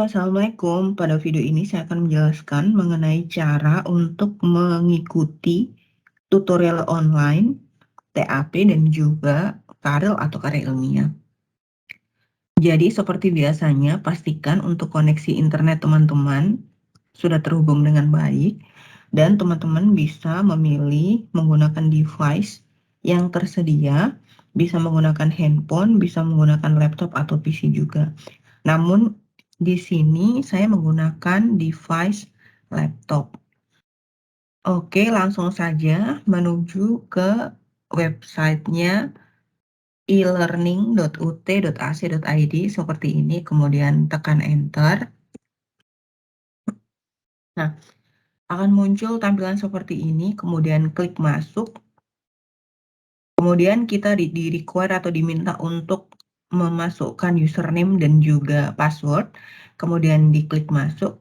Assalamualaikum. Pada video ini saya akan menjelaskan mengenai cara untuk mengikuti tutorial online, TAP, dan juga karel atau karya ilmiah. Jadi seperti biasanya, pastikan untuk koneksi internet teman-teman sudah terhubung dengan baik, dan teman-teman bisa memilih menggunakan device yang tersedia, bisa menggunakan handphone, bisa menggunakan laptop atau PC juga. Namun di sini saya menggunakan device laptop. Oke, langsung saja menuju ke websitenya elearning.ut.ac.id seperti ini, kemudian tekan enter. Nah, akan muncul tampilan seperti ini, kemudian klik masuk. Kemudian kita di-require atau diminta untuk memasukkan username dan juga password, kemudian diklik masuk.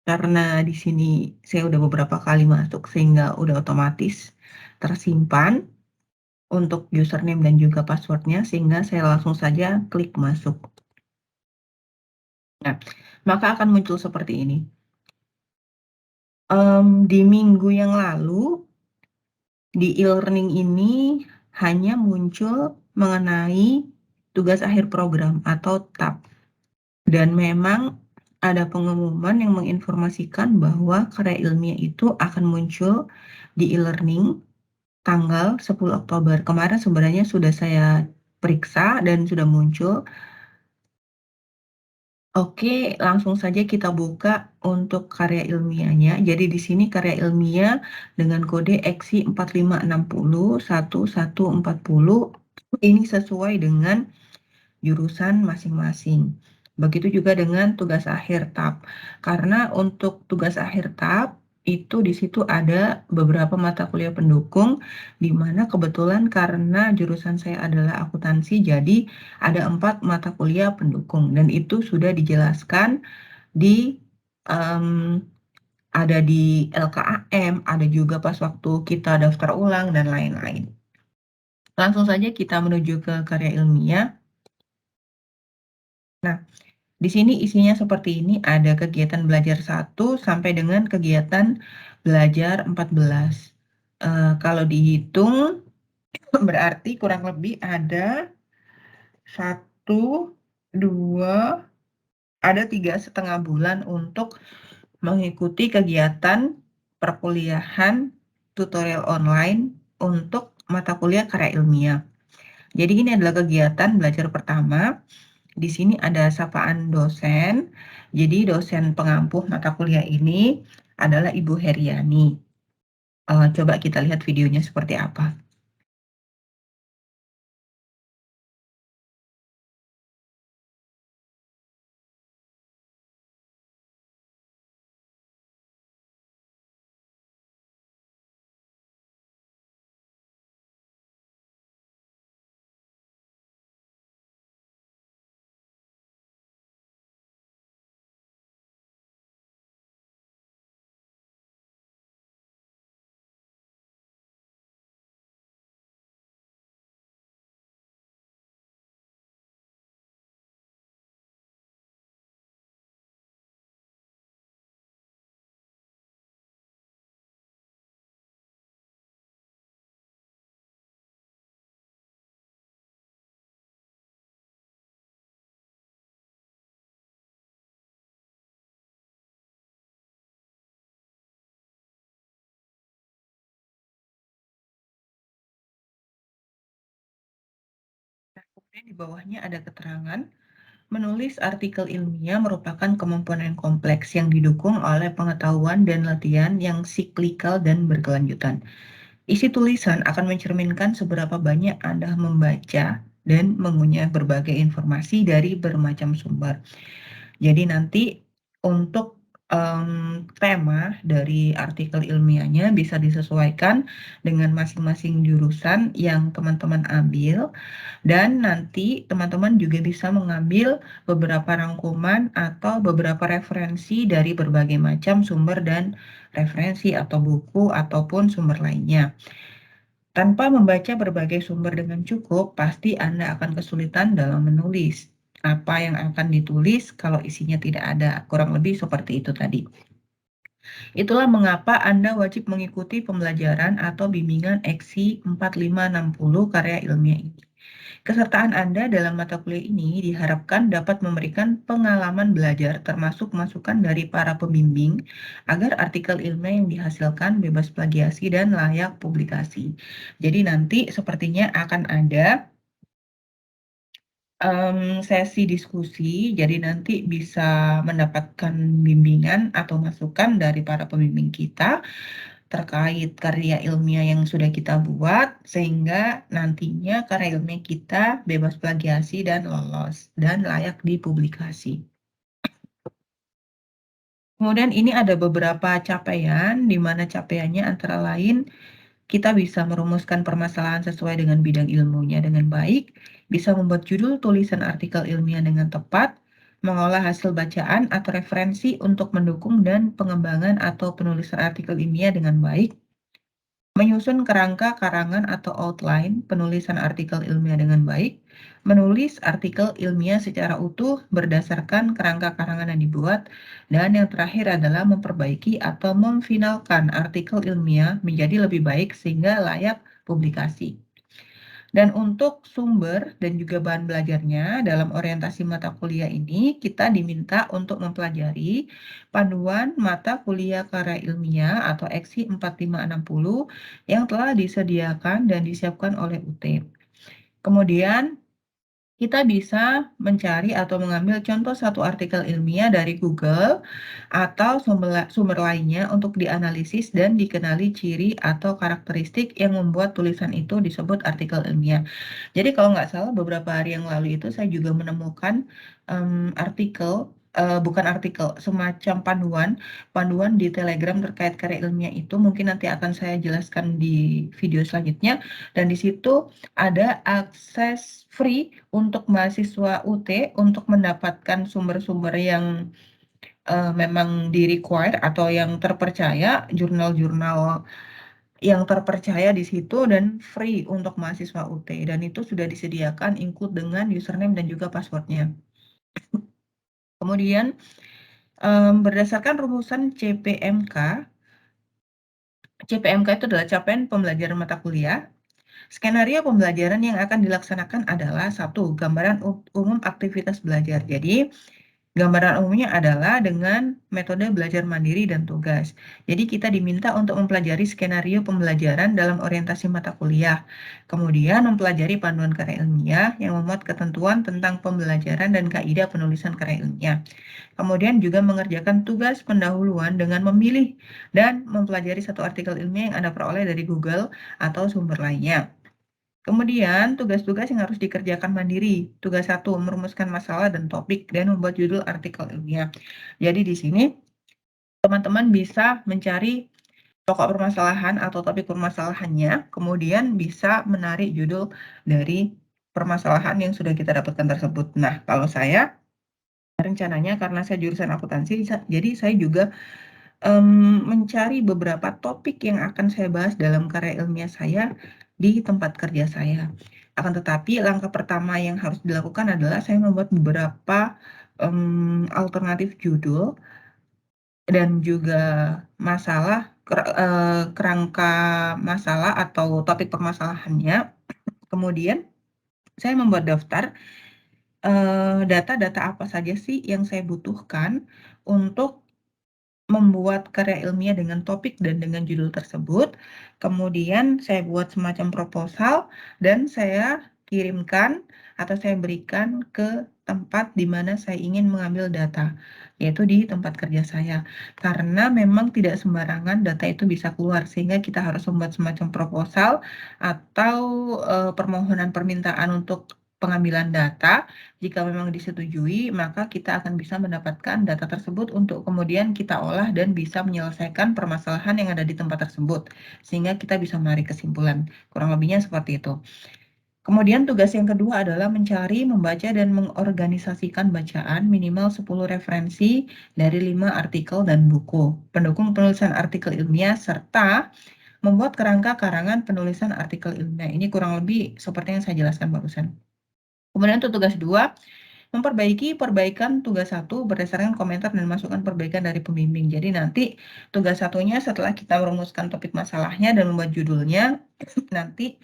Karena di sini saya udah beberapa kali masuk sehingga udah otomatis tersimpan untuk username dan juga passwordnya, sehingga saya langsung saja klik masuk. Nah, maka akan muncul seperti ini. Di minggu yang lalu di e-learning ini hanya muncul mengenai tugas akhir program atau TAP. Dan memang ada pengumuman yang menginformasikan bahwa karya ilmiah itu akan muncul di e-learning tanggal 10 Oktober. Kemarin sebenarnya sudah saya periksa dan sudah muncul. Oke, langsung saja kita buka untuk karya ilmiahnya. Jadi di sini karya ilmiah dengan kode EXI 45601140 ini sesuai dengan jurusan masing-masing. Begitu juga dengan tugas akhir TAP. Karena untuk tugas akhir TAP itu di situ ada beberapa mata kuliah pendukung, di mana kebetulan karena jurusan saya adalah akuntansi, jadi ada 4 mata kuliah pendukung, dan itu sudah dijelaskan di ada di LKAM, ada juga pas waktu kita daftar ulang, dan lain-lain. Langsung saja kita menuju ke karya ilmiah. Nah, di sini isinya seperti ini, ada kegiatan belajar 1 sampai dengan kegiatan belajar 14. Kalau dihitung berarti kurang lebih ada 1, 2, ada 3,5 bulan untuk mengikuti kegiatan perkuliahan tutorial online untuk mata kuliah karya ilmiah. Jadi ini adalah kegiatan belajar pertama. Di sini ada sapaan dosen. Jadi dosen pengampu mata kuliah ini adalah Ibu Heriani. Coba kita lihat videonya seperti apa. Kemudian di bawahnya ada keterangan, menulis artikel ilmiah merupakan kemampuan yang kompleks yang didukung oleh pengetahuan dan latihan yang siklikal dan berkelanjutan. Isi tulisan akan mencerminkan seberapa banyak Anda membaca dan mengunyah berbagai informasi dari bermacam sumber. Jadi nanti untuk tema dari artikel ilmiahnya bisa disesuaikan dengan masing-masing jurusan yang teman-teman ambil, dan nanti teman-teman juga bisa mengambil beberapa rangkuman atau beberapa referensi dari berbagai macam sumber dan referensi atau buku ataupun sumber lainnya. Tanpa membaca berbagai sumber dengan cukup, pasti Anda akan kesulitan dalam menulis. apa yang akan ditulis kalau isinya tidak ada. Kurang lebih seperti itu tadi. Itulah mengapa Anda wajib mengikuti pembelajaran atau bimbingan EKSI 4560 karya ilmiah ini. Kesertaan Anda dalam mata kuliah ini diharapkan dapat memberikan pengalaman belajar termasuk masukan dari para pembimbing agar artikel ilmiah yang dihasilkan bebas plagiasi dan layak publikasi. Jadi nanti sepertinya akan ada sesi diskusi, jadi nanti bisa mendapatkan bimbingan atau masukan dari para pembimbing kita terkait karya ilmiah yang sudah kita buat, sehingga nantinya karya ilmiah kita bebas plagiasi dan lolos, dan layak dipublikasi. Kemudian ini ada beberapa capaian, di mana capaiannya antara lain kita bisa merumuskan permasalahan sesuai dengan bidang ilmunya dengan baik, bisa membuat judul tulisan artikel ilmiah dengan tepat, mengolah hasil bacaan atau referensi untuk mendukung dan pengembangan atau penulisan artikel ilmiah dengan baik, menyusun kerangka karangan atau outline penulisan artikel ilmiah dengan baik, menulis artikel ilmiah secara utuh berdasarkan kerangka karangan yang dibuat, dan yang terakhir adalah memperbaiki atau memfinalkan artikel ilmiah menjadi lebih baik sehingga layak publikasi. Dan untuk sumber dan juga bahan belajarnya dalam orientasi mata kuliah ini, kita diminta untuk mempelajari panduan mata kuliah karya ilmiah atau EKSI 4560 yang telah disediakan dan disiapkan oleh UT. Kemudian kita bisa mencari atau mengambil contoh satu artikel ilmiah dari Google atau sumber lainnya untuk dianalisis dan dikenali ciri atau karakteristik yang membuat tulisan itu disebut artikel ilmiah. Jadi kalau nggak salah beberapa hari yang lalu itu saya juga menemukan artikel, bukan artikel, semacam panduan di Telegram terkait karya ilmiah itu. Mungkin nanti akan saya jelaskan di video selanjutnya. Dan di situ ada akses free untuk mahasiswa UT untuk mendapatkan sumber-sumber yang memang di-require atau yang terpercaya, jurnal-jurnal yang terpercaya di situ dan free untuk mahasiswa UT. Dan itu sudah disediakan include dengan username dan juga passwordnya. Kemudian berdasarkan rumusan CPMK itu adalah capaian pembelajaran mata kuliah. Skenario pembelajaran yang akan dilaksanakan adalah satu, gambaran umum aktivitas belajar. Jadi, gambaran umumnya adalah dengan metode belajar mandiri dan tugas. Jadi kita diminta untuk mempelajari skenario pembelajaran dalam orientasi mata kuliah. Kemudian mempelajari panduan karya ilmiah yang memuat ketentuan tentang pembelajaran dan kaidah penulisan karya ilmiah. Kemudian juga mengerjakan tugas pendahuluan dengan memilih dan mempelajari satu artikel ilmiah yang Anda peroleh dari Google atau sumber lainnya. Kemudian, tugas-tugas yang harus dikerjakan mandiri. Tugas 1, merumuskan masalah dan topik dan membuat judul artikel ilmiah. Jadi di sini teman-teman bisa mencari pokok permasalahan atau topik permasalahannya, kemudian bisa menarik judul dari permasalahan yang sudah kita dapatkan tersebut. Nah, kalau saya rencananya karena saya jurusan akuntansi, jadi saya juga mencari beberapa topik yang akan saya bahas dalam karya ilmiah saya di tempat kerja saya. Akan tetapi langkah pertama yang harus dilakukan adalah saya membuat beberapa alternatif judul dan juga kerangka masalah atau topik permasalahannya. Kemudian saya membuat daftar data-data apa saja sih yang saya butuhkan untuk membuat karya ilmiah dengan topik dan dengan judul tersebut. Kemudian saya buat semacam proposal dan saya kirimkan atau saya berikan ke tempat di mana saya ingin mengambil data, yaitu di tempat kerja saya. Karena memang tidak sembarangan data itu bisa keluar, sehingga kita harus membuat semacam proposal atau permohonan permintaan untuk pengambilan data. Jika memang disetujui, maka kita akan bisa mendapatkan data tersebut untuk kemudian kita olah dan bisa menyelesaikan permasalahan yang ada di tempat tersebut. Sehingga kita bisa menarik kesimpulan. Kurang lebihnya seperti itu. Kemudian tugas yang kedua adalah mencari, membaca, dan mengorganisasikan bacaan minimal 10 referensi dari 5 artikel dan buku. Pendukung penulisan artikel ilmiah serta membuat kerangka karangan penulisan artikel ilmiah. Ini kurang lebih seperti yang saya jelaskan barusan. Kemudian untuk tugas 2, Memperbaiki perbaikan tugas satu berdasarkan komentar dan masukan perbaikan dari pembimbing. Jadi nanti tugas satunya setelah kita merumuskan topik masalahnya dan membuat judulnya, nanti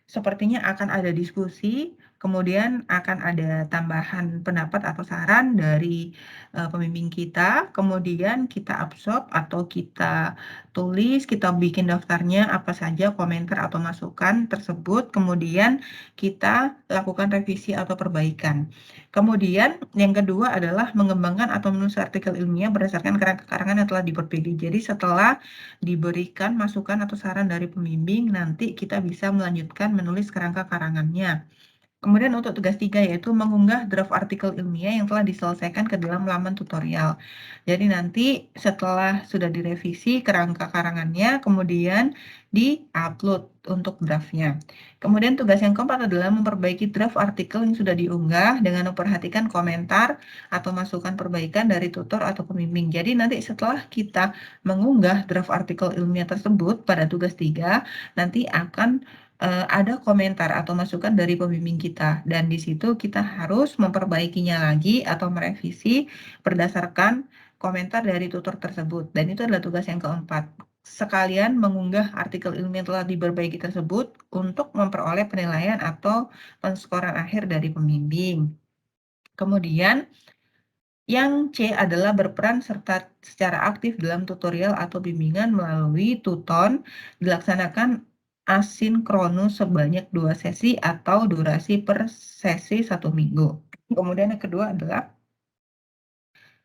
sepertinya akan ada diskusi, kemudian akan ada tambahan pendapat atau saran dari pembimbing kita, kemudian kita absorb atau kita tulis, kita bikin daftarnya apa saja komentar atau masukan tersebut, kemudian kita lakukan revisi atau perbaikan. Kemudian yang kedua adalah mengembangkan atau menulis artikel ilmiah berdasarkan karangan yang telah diperpilih. Jadi setelah diberikan masukan atau saran dari pembimbing, nanti kita bisa melanjutkan menulis kerangka karangannya. Kemudian untuk tugas 3 yaitu mengunggah draft artikel ilmiah yang telah diselesaikan ke dalam laman tutorial. Jadi nanti setelah sudah direvisi kerangka karangannya, kemudian di-upload untuk draftnya. Kemudian tugas yang keempat adalah memperbaiki draft artikel yang sudah diunggah dengan memperhatikan komentar atau masukan perbaikan dari tutor atau pembimbing. Jadi nanti setelah kita mengunggah draft artikel ilmiah tersebut pada tugas 3, nanti akan ada komentar atau masukan dari pembimbing kita dan di situ kita harus memperbaikinya lagi atau merevisi berdasarkan komentar dari tutor tersebut dan itu adalah tugas yang keempat. Sekalian mengunggah artikel ilmiah yang telah diperbaiki tersebut untuk memperoleh penilaian atau penskoran akhir dari pembimbing. Kemudian yang C adalah berperan serta secara aktif dalam tutorial atau bimbingan melalui Tuton dilaksanakan asinkronus sebanyak 2 sesi atau durasi per sesi 1 minggu. Kemudian yang kedua adalah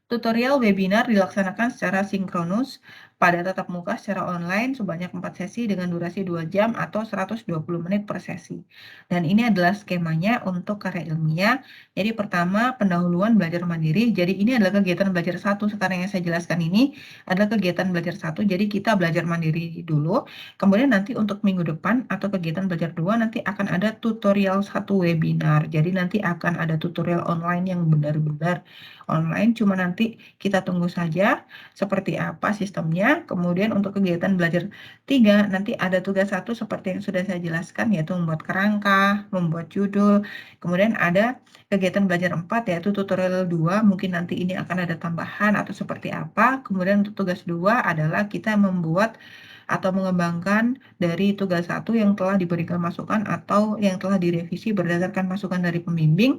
tutorial webinar dilaksanakan secara sinkronus pada tatap muka secara online sebanyak 4 sesi dengan durasi 2 jam atau 120 menit per sesi. Dan ini adalah skemanya untuk karya ilmiah. Jadi pertama pendahuluan belajar mandiri. Jadi ini adalah kegiatan belajar satu sekarang yang saya jelaskan ini adalah kegiatan belajar satu. Jadi kita belajar mandiri dulu. Kemudian nanti untuk minggu depan atau kegiatan belajar dua nanti akan ada tutorial satu webinar. Jadi nanti akan ada tutorial online yang benar-benar online, cuma nanti kita tunggu saja seperti apa sistemnya. Kemudian untuk kegiatan belajar 3, nanti ada tugas satu seperti yang sudah saya jelaskan, yaitu membuat kerangka, membuat judul. Kemudian ada kegiatan belajar 4, yaitu tutorial 2, mungkin nanti ini akan ada tambahan atau seperti apa. Kemudian untuk tugas 2 adalah kita membuat atau mengembangkan dari tugas satu yang telah diberikan masukan atau yang telah direvisi berdasarkan masukan dari pembimbing.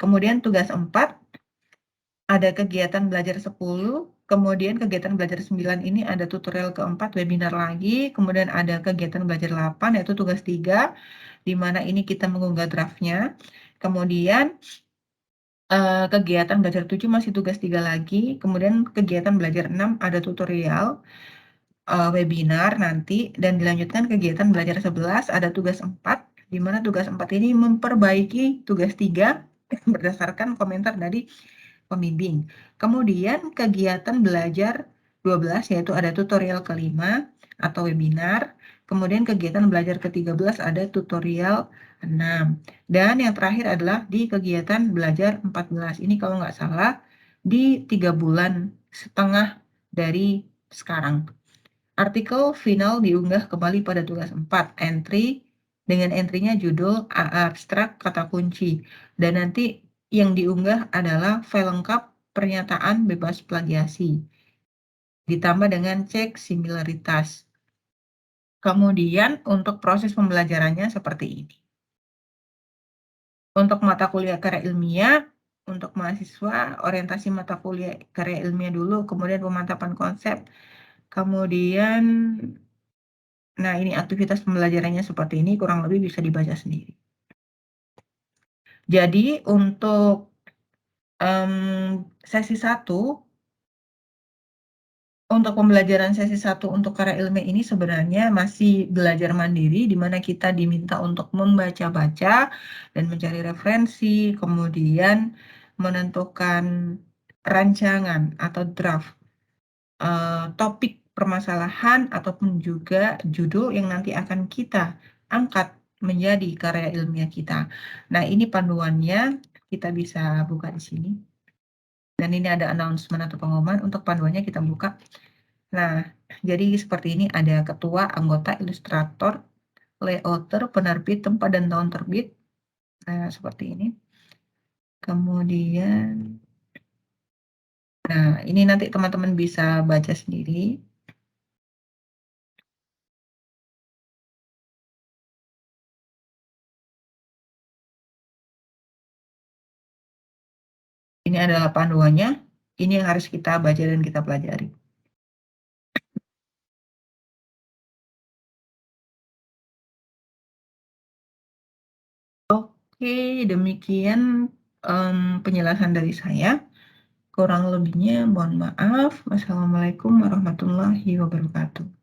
Kemudian tugas 4 ada kegiatan belajar 10, kemudian kegiatan belajar 9 ini ada tutorial keempat webinar lagi, kemudian ada kegiatan belajar 8 yaitu tugas 3, di mana ini kita mengunggah draftnya. Kemudian kegiatan belajar 7 masih tugas 3 lagi, kemudian kegiatan belajar 6 ada tutorial webinar nanti, dan dilanjutkan kegiatan belajar 11 ada tugas 4, di mana tugas 4 ini memperbaiki tugas 3 berdasarkan komentar dari pembimbing. Kemudian kegiatan belajar 12 yaitu ada tutorial kelima atau webinar. Kemudian kegiatan belajar ke-13 ada tutorial 6. Dan yang terakhir adalah di kegiatan belajar 14. Ini kalau nggak salah di 3 bulan setengah dari sekarang. Artikel final diunggah kembali pada tugas 4. Dengan entry-nya judul abstrak kata kunci. Dan nanti yang diunggah adalah file lengkap pernyataan bebas plagiasi. Ditambah dengan cek similaritas. Kemudian untuk proses pembelajarannya seperti ini. Untuk mata kuliah karya ilmiah, untuk mahasiswa, orientasi mata kuliah karya ilmiah dulu, kemudian pemantapan konsep, kemudian, nah ini aktivitas pembelajarannya seperti ini, kurang lebih bisa dibaca sendiri. Jadi untuk sesi 1, untuk pembelajaran sesi 1 untuk karya ilmiah ini sebenarnya masih belajar mandiri, di mana kita diminta untuk membaca-baca dan mencari referensi, kemudian menentukan rancangan atau draft topik permasalahan ataupun juga judul yang nanti akan kita angkat menjadi karya ilmiah kita. Nah, ini panduannya, kita bisa buka di sini. Dan ini ada announcement atau pengumuman, untuk panduannya kita buka. Nah, jadi seperti ini ada ketua, anggota, ilustrator, layouter, penerbit, tempat dan tahun terbit. Nah, seperti ini. kemudian nah ini nanti teman-teman bisa baca sendiri. Ini adalah panduannya, ini yang harus kita baca dan kita pelajari. Oke, demikian penjelasan dari saya. Kurang lebihnya mohon maaf. Wassalamualaikum warahmatullahi wabarakatuh.